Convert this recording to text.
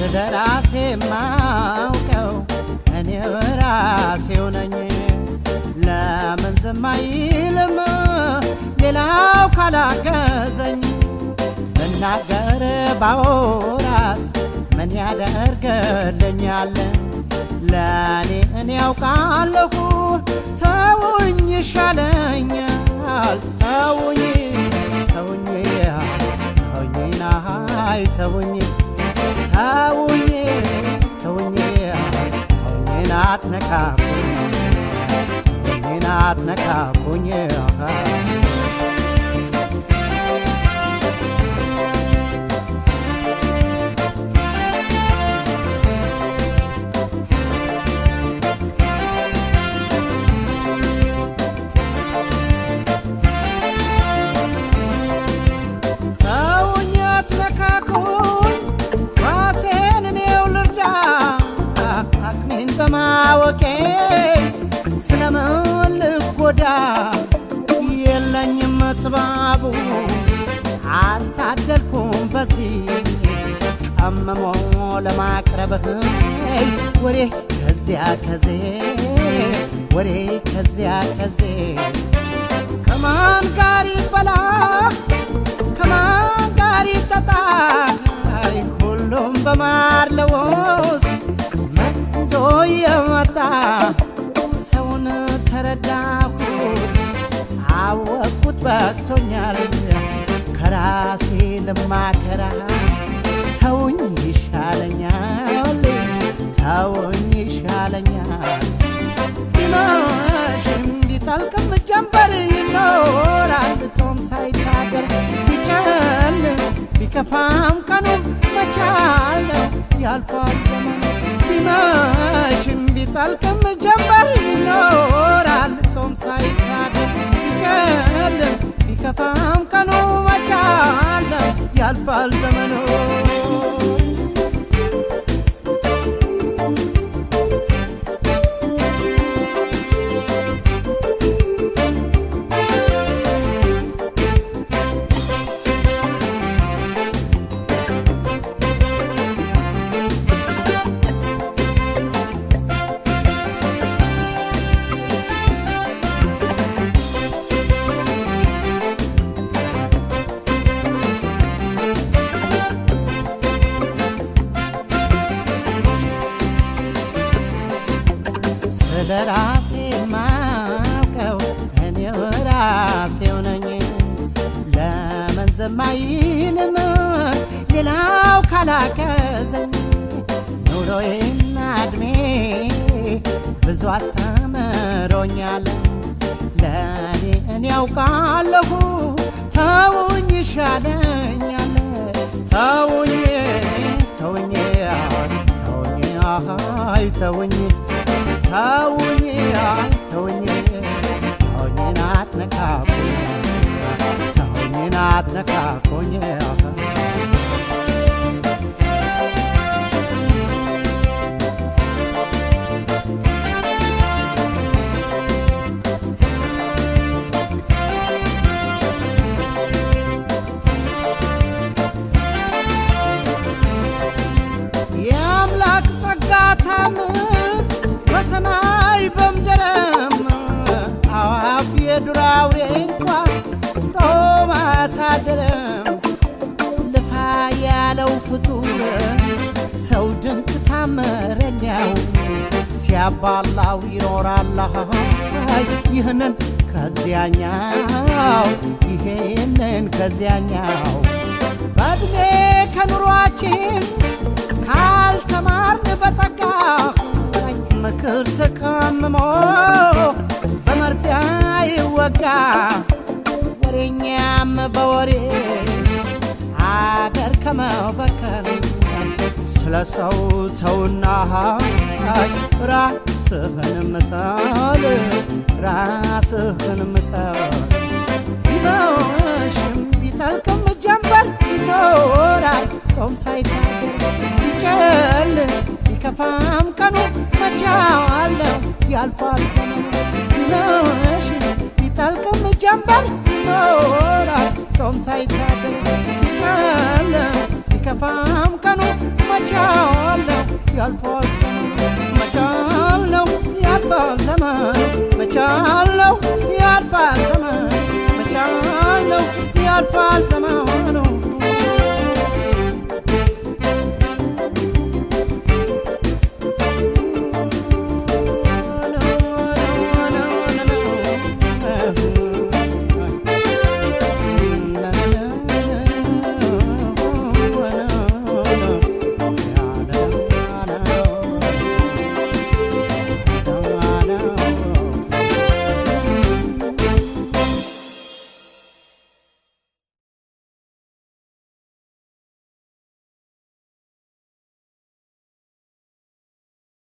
ስለራሴ ማውቀው እኔ ራሴው ነኝ ለምን ዝም አይልም ሌላው ካላገዘኝ ብናገር ባወራስ ምን ያደርግልኛል ለኔ እኔ ያውቃለሁ ተውኝ ይሻለኛል ተውኝ ተውኝ ተውኝና ተውኝ ተውኝ ተውኝ ተውኝና አትነካኩኝ ተውኝና አትነካኩኝ በማወቄ ስለምን ልጎዳ የለኝም ጥባቡ አልታደልኩም በዚህ ቀመሞ ለማቅረብህ ወሬ ከዚያ ከዜ ወሬ ከዚያ ከዜ ከማን ጋር ይበላ ከማን ጋር ይጠጣ ሁሉም በማር ለውስ ዞ የመጣ ሰውን ተረዳሁት አወቅኩት በቅቶኛል ከራሴ ልማከራ ተውኝ ይሻለኛል ተውኝ ይሻለኛል ቢመሽም ቢጠልቅም ጀንበር ይኖራል ቶም ሳይታደር ቢጨልም ቢከፋም ቀኑም መቻል ነው ያልፋል ዘመኑ ቢመሽም ቢጠልቅም ጀንበር ይኖራል ቶም ሳይታደር ቢጨልም ቢከፋም ቀኑ መቻል ነው ያልፋል ዘመኑ ስለራሴ ማውቀው እኔ ራሴው ነኝ ለምን ዝም አይልም ሌላው ካላገዘኝ ኑሮዬና እድሜ ብዙ አስተምሮኛል ለኔ እኔ ያውቃለሁ ተውኝ ይሻለኛል ተውኝ ተውኝ ተውኝ አይ ተውኝ ተውኝ ተውኝ ተውኝና አትነካኩኝ ተውኝና አትነካኩኝ የአምላክ ጸጋ ታምር በሰማይ በምድርም አዋፍ የዱር አውሬ እንኳን ጦም አያሳድርም ልፋ ያለው ፍጡር ሰው ድንቅ ታምረኛው ሲያባላው ይኖራል ይህንን ከዚያኛው ይሄንን ከዚያኛው በዕድሜ ከኑሯችን ካልተማርን በጸጋ ምክር ተቀምሞ በመርፊያ ይወጋ ወሬኛም በወሬ አገር ከመበከል ስለ ሰው ተውና ራስህን ምሰል ራስህን ምሰል ቢመሽም ቢጠልቅም ጀንበር ይኖራል ጾም ሳይታደር ቢጨልም ቢከፋም ቀኑ መቻዋለሁ ያልፋል ዘመኑ ቢመሽም ቢጠልቅም ጀንበር ይኖራል ጾም ሳይታደር ቢጨልም ቢከፋም ቀኑ መቻዋለሁ ያልፋል ዘመኑ መቻለው ያልፋል ዘመኑ መቻለው ያልፋል ዘመኑ መቻለው ያልፋል ዘመኑ